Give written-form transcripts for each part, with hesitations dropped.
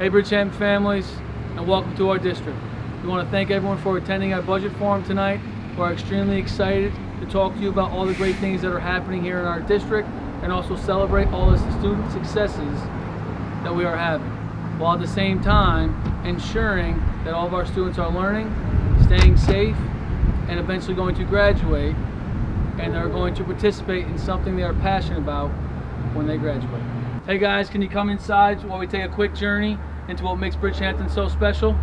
Hey Bridgehampton families, and welcome to our district. We want to thank everyone for attending our budget forum tonight. We're extremely excited to talk to you about all the great things that are happening here in our district and also celebrate all the student successes that we are having, while at the same time ensuring that all of our students are learning, staying safe, and eventually going to graduate, and they're going to participate in something they are passionate about when they graduate. Hey guys, can you come inside while we take a quick journey into what makes Bridgehampton so special?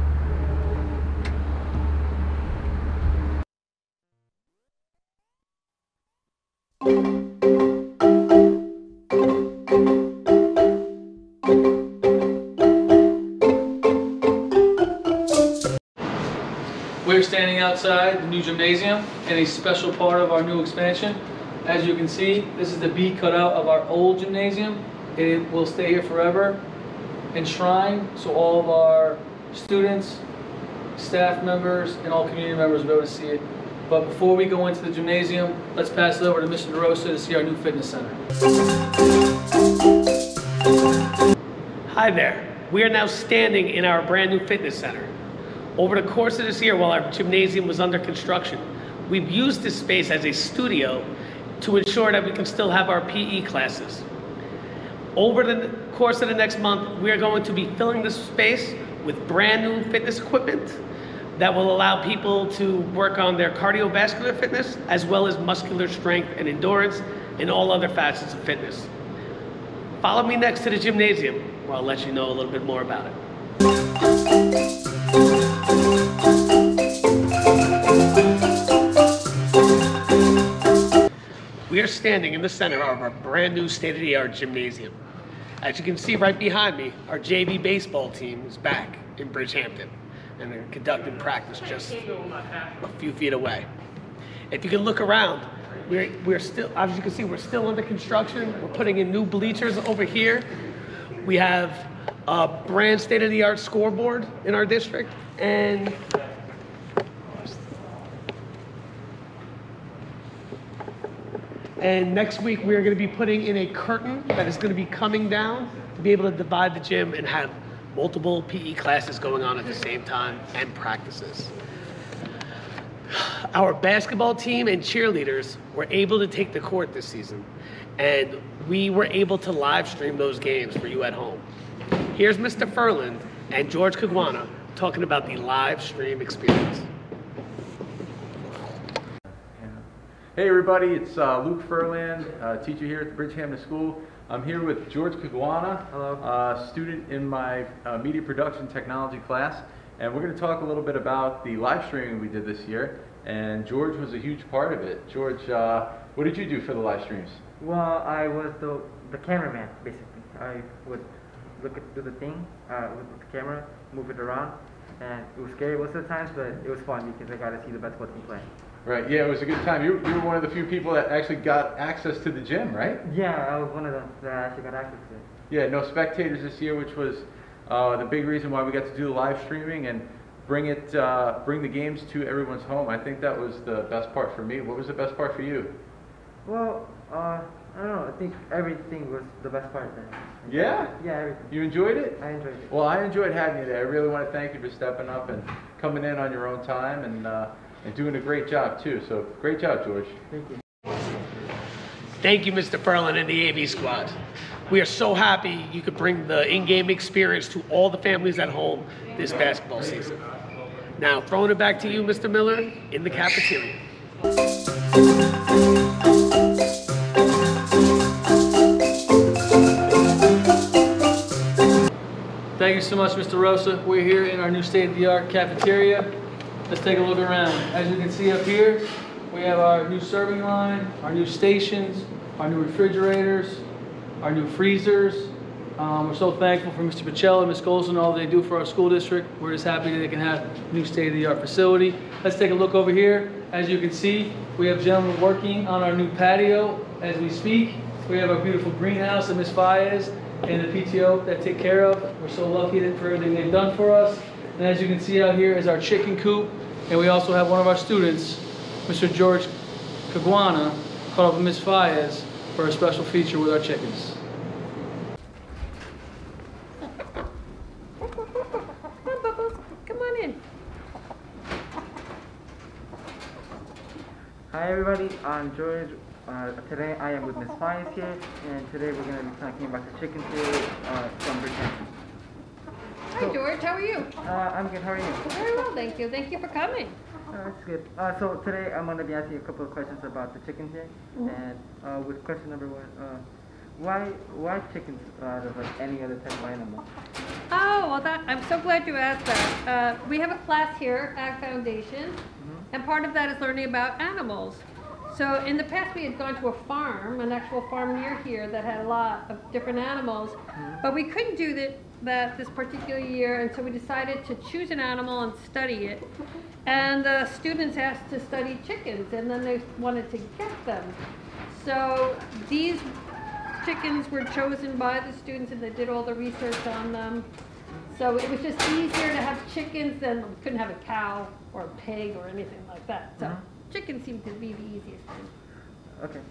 We're standing outside the new gymnasium in a special part of our new expansion. As you can see, this is the B cutout of our old gymnasium. It will stay here forever, enshrined, so all of our students, staff members, and all community members will be able to see it. But before we go into the gymnasium, let's pass it over to Mr. DeRosa to see our new fitness center. Hi there. We are now standing in our brand new fitness center. Over the course of this year, while our gymnasium was under construction, we've used this space as a studio to ensure that we can still have our PE classes. Over the course of the next month, we are going to be filling this space with brand new fitness equipment that will allow people to work on their cardiovascular fitness as well as muscular strength and endurance and all other facets of fitness. Follow me next to the gymnasium where I'll let you know a little bit more about it. We are standing in the center of our brand new state-of-the-art gymnasium. As you can see right behind me, our JV baseball team is back in Bridgehampton, and they're conducting practice just a few feet away. If you can look around, we're still, as you can see, we're still under construction. We're putting in new bleachers over here. We have a brand state-of-the-art scoreboard in our district, and next week we are going to be putting in a curtain that is going to be coming down to be able to divide the gym and have multiple PE classes going on at the same time and practices. Our basketball team and cheerleaders were able to take the court this season, and we were able to live stream those games for you at home. Here's Mr. Ferland and George Caguana talking about the live stream experience. Hey everybody, it's Luke Ferland, teacher here at the Bridgehampton School. I'm here with George Caguana, student in my media production technology class, and we're going to talk a little bit about the live streaming we did this year, and George was a huge part of it. George, what did you do for the live streams? Well, I was the cameraman, basically. I would look through the thing, with the camera, move it around, and it was scary most of the times, but it was fun because I got to see the basketball team play. Right, yeah, it was a good time. You were one of the few people that actually got access to the gym, right? Yeah, I was one of them that actually got access to it. Yeah, no spectators this year, which was the big reason why we got to do the live streaming and bring the games to everyone's home. I think that was the best part for me. What was the best part for you? Well, I don't know. I think everything was the best part there. Yeah? Yeah, everything. You enjoyed it? I enjoyed it. Well, I enjoyed having you there. I really want to thank you for stepping up and coming in on your own time and doing a great job too. So great job, George. Thank you. Thank you, Mr. Ferland and the AV squad. We are so happy you could bring the in-game experience to all the families at home this basketball season. Now, throwing it back to you, Mr. Miller, in the cafeteria. Thank you so much, Mr. Rosa. We're here in our new state-of-the-art cafeteria. Let's take a look around. As you can see up here, we have our new serving line, our new stations, our new refrigerators, our new freezers. We're so thankful for Mr. Pacello and Ms. Golson and all they do for our school district. We're just happy that they can have a new state-of-the-art facility. Let's take a look over here. As you can see, we have gentlemen working on our new patio as we speak. We have our beautiful greenhouse that Ms. Faez and the PTO that take care of. We're so lucky for everything they've done for us. And as you can see out here is our chicken coop. And we also have one of our students, Mr. George Caguana, caught up with Ms. Faez for a special feature with our chickens. Hi everybody, I'm George. Today I am with Miss Fires here, and today we're going to be talking about the chicken theory from Bridgehampton. Hi George, how are you? I'm good, how are you? Very well, thank you. Thank you for coming. That's good. So today I'm going to be asking you a couple of questions about the chicken theory. And with question number one, why chickens out of like any other type of animal? Oh, well, I'm so glad you asked that. We have a class here at Foundation, and part of that is learning about animals. So in the past we had gone to a farm, an actual farm near here that had a lot of different animals, but we couldn't do that this particular year, and so we decided to choose an animal and study it. And the students asked to study chickens, and then they wanted to get them. So these chickens were chosen by the students, and they did all the research on them. So it was just easier to have chickens than we couldn't have a cow or a pig or anything like that. So chickens seemed to be the easiest thing. Okay,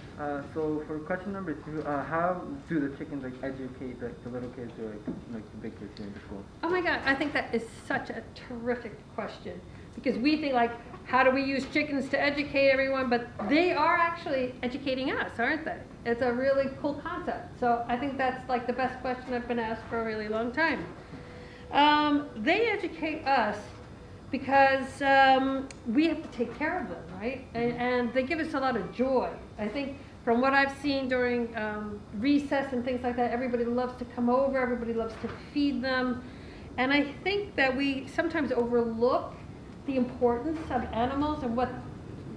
so for question number two, how do the chickens like educate the little kids or like the big kids here in the school? Oh my God, I think that is such a terrific question, because we think like, how do we use chickens to educate everyone? But they are actually educating us, aren't they? It's a really cool concept. So I think that's like the best question I've been asked for a really long time. They educate us because we have to take care of them, right? And they give us a lot of joy. I think from what I've seen during recess and things like that, everybody loves to come over, everybody loves to feed them. And I think that we sometimes overlook the importance of animals and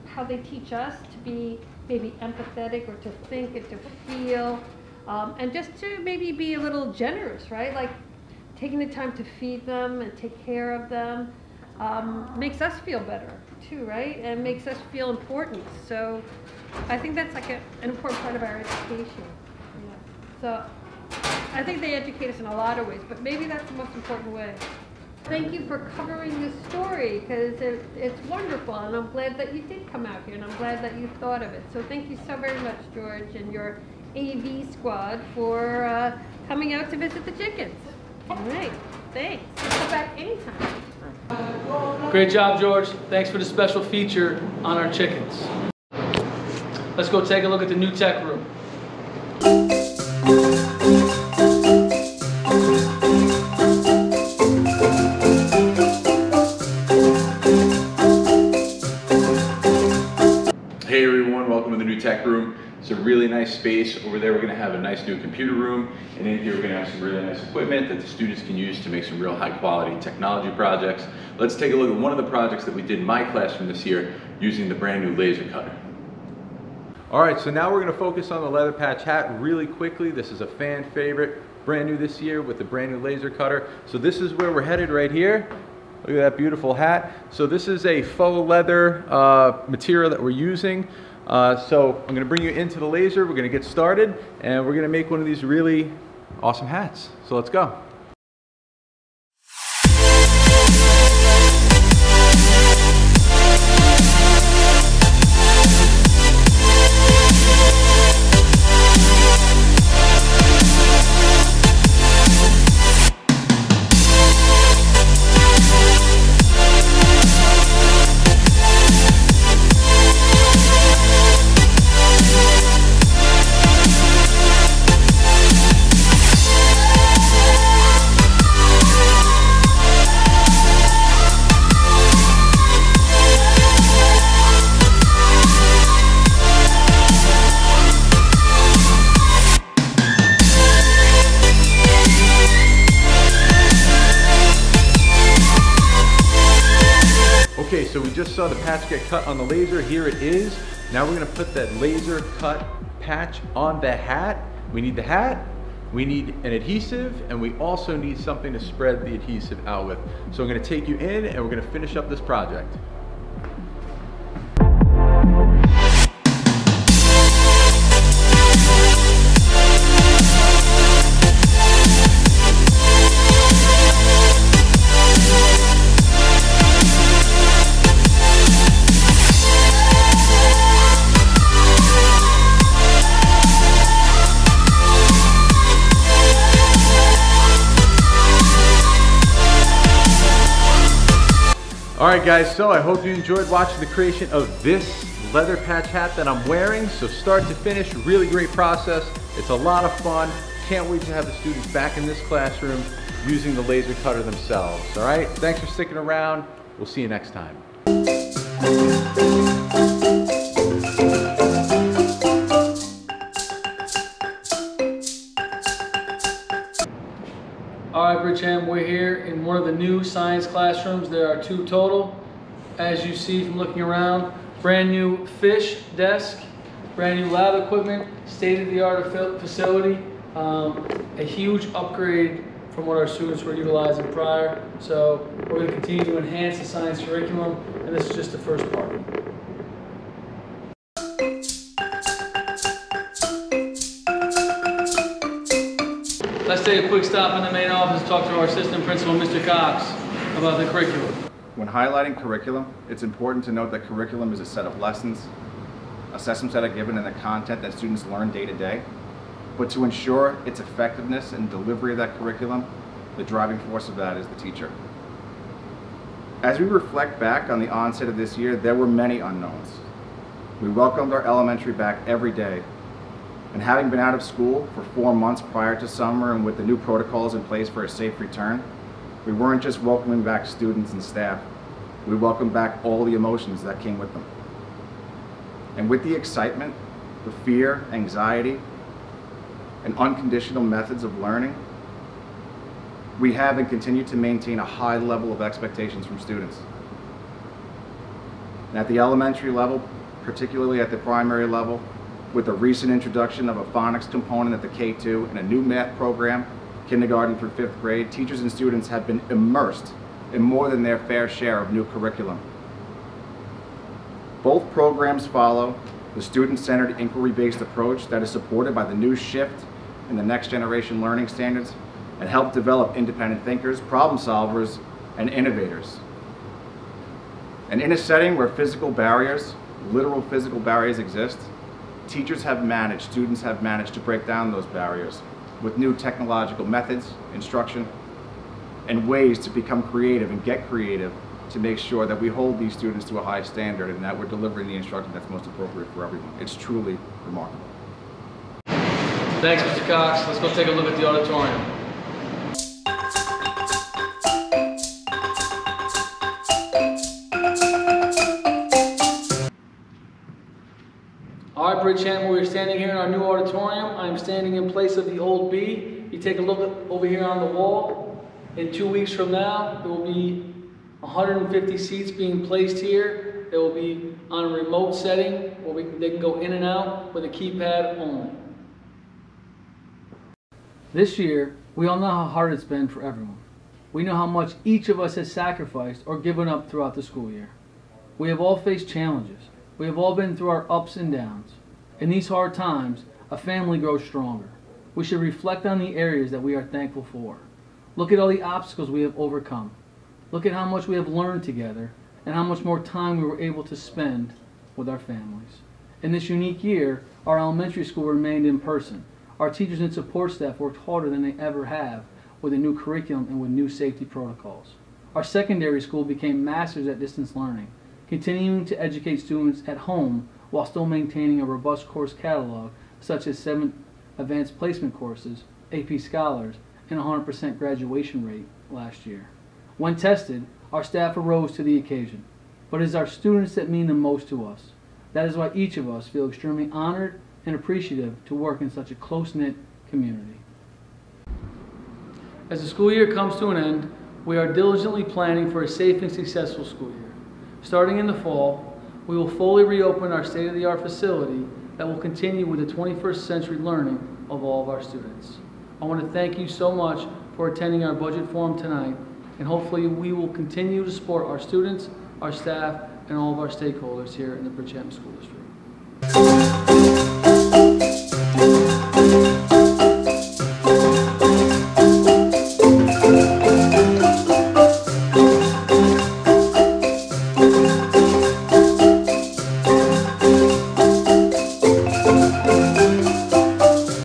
how they teach us to be maybe empathetic or to think and to feel, and just to maybe be a little generous, right? Like taking the time to feed them and take care of them makes us feel better too, right? And makes us feel important. So I think that's like an important part of our education. Yeah. So I think they educate us in a lot of ways, but maybe that's the most important way. Thank you for covering this story, because it's wonderful, and I'm glad that you did come out here, and I'm glad that you thought of it. So thank you so very much, George, and your AV squad for coming out to visit the chickens. All right, thanks. Come back anytime. Great job, George. Thanks for the special feature on our chickens. Let's go take a look at the new tech room. Hey everyone, welcome to the new tech room. It's a really nice space. Over there we're going to have a nice new computer room, and in here we're going to have some really nice equipment that the students can use to make some real high quality technology projects. Let's take a look at one of the projects that we did in my classroom this year using the brand new laser cutter. Alright, so now we're going to focus on the leather patch hat really quickly. This is a fan favorite, brand new this year with the brand new laser cutter. So this is where we're headed right here. Look at that beautiful hat. So this is a faux leather material that we're using. So I'm going to bring you into the laser. We're going to get started, and we're going to make one of these really awesome hats. So let's go. Okay, so we just saw the patch get cut on the laser. Here it is. Now we're going to put that laser cut patch on the hat. We need the hat, we need an adhesive, and we also need something to spread the adhesive out with. So I'm going to take you in, and we're going to finish up this project. Alright guys, so I hope you enjoyed watching the creation of this leather patch hat that I'm wearing. So start to finish, really great process. It's a lot of fun. Can't wait to have the students back in this classroom using the laser cutter themselves. All right, thanks for sticking around. We'll see you next time. All right, Bridgehampton, we're here in one of the new science classrooms. There are 2 total. As you see from looking around, brand new fish desk, brand new lab equipment, state-of-the-art facility, a huge upgrade from what our students were utilizing prior. So we're going to continue to enhance the science curriculum, and this is just the first part. Let's take a quick stop in the main office and talk to our assistant principal, Mr. Cox, about the curriculum. When highlighting curriculum, it's important to note that curriculum is a set of lessons, assessments that are given, and the content that students learn day to day. But to ensure its effectiveness and delivery of that curriculum, the driving force of that is the teacher. As we reflect back on the onset of this year, there were many unknowns. We welcomed our elementary back every day, and having been out of school for 4 months prior to summer and with the new protocols in place for a safe return, we weren't just welcoming back students and staff, we welcomed back all the emotions that came with them. And with the excitement, the fear, anxiety, and unconditional methods of learning, we have and continue to maintain a high level of expectations from students. And at the elementary level, particularly at the primary level, with the recent introduction of a phonics component at the K2 and a new math program, kindergarten through 5th grade, teachers and students have been immersed in more than their fair share of new curriculum. Both programs follow the student-centered inquiry-based approach that is supported by the new shift in the next generation learning standards and help develop independent thinkers, problem solvers, and innovators. And in a setting where physical barriers, literal physical barriers exist, teachers have managed, students have managed to break down those barriers with new technological methods, instruction, and ways to become creative and get creative to make sure that we hold these students to a high standard and that we're delivering the instruction that's most appropriate for everyone. It's truly remarkable. Thanks, Mr. Cox. Let's go take a look at the auditorium. All right, Bridgehampton, we're standing here in our new auditorium. I'm standing in place of the old B. You take a look over here on the wall. In 2 weeks from now, there will be 150 seats being placed here. They will be on a remote setting where they can go in and out with a keypad only. This year, we all know how hard it's been for everyone. We know how much each of us has sacrificed or given up throughout the school year. We have all faced challenges. We have all been through our ups and downs. In these hard times, a family grows stronger. We should reflect on the areas that we are thankful for. Look at all the obstacles we have overcome. Look at how much we have learned together and how much more time we were able to spend with our families. In this unique year, our elementary school remained in person. Our teachers and support staff worked harder than they ever have with a new curriculum and with new safety protocols. Our secondary school became masters at distance learning, continuing to educate students at home while still maintaining a robust course catalog such as 7 advanced placement courses, AP Scholars, and 100% graduation rate last year. When tested, our staff arose to the occasion, but it is our students that mean the most to us. That is why each of us feel extremely honored and appreciative to work in such a close-knit community. As the school year comes to an end, we are diligently planning for a safe and successful school year. Starting in the fall, we will fully reopen our state-of-the-art facility that will continue with the 21st century learning of all of our students. I want to thank you so much for attending our budget forum tonight, and hopefully we will continue to support our students, our staff, and all of our stakeholders here in the Bridgehampton School District.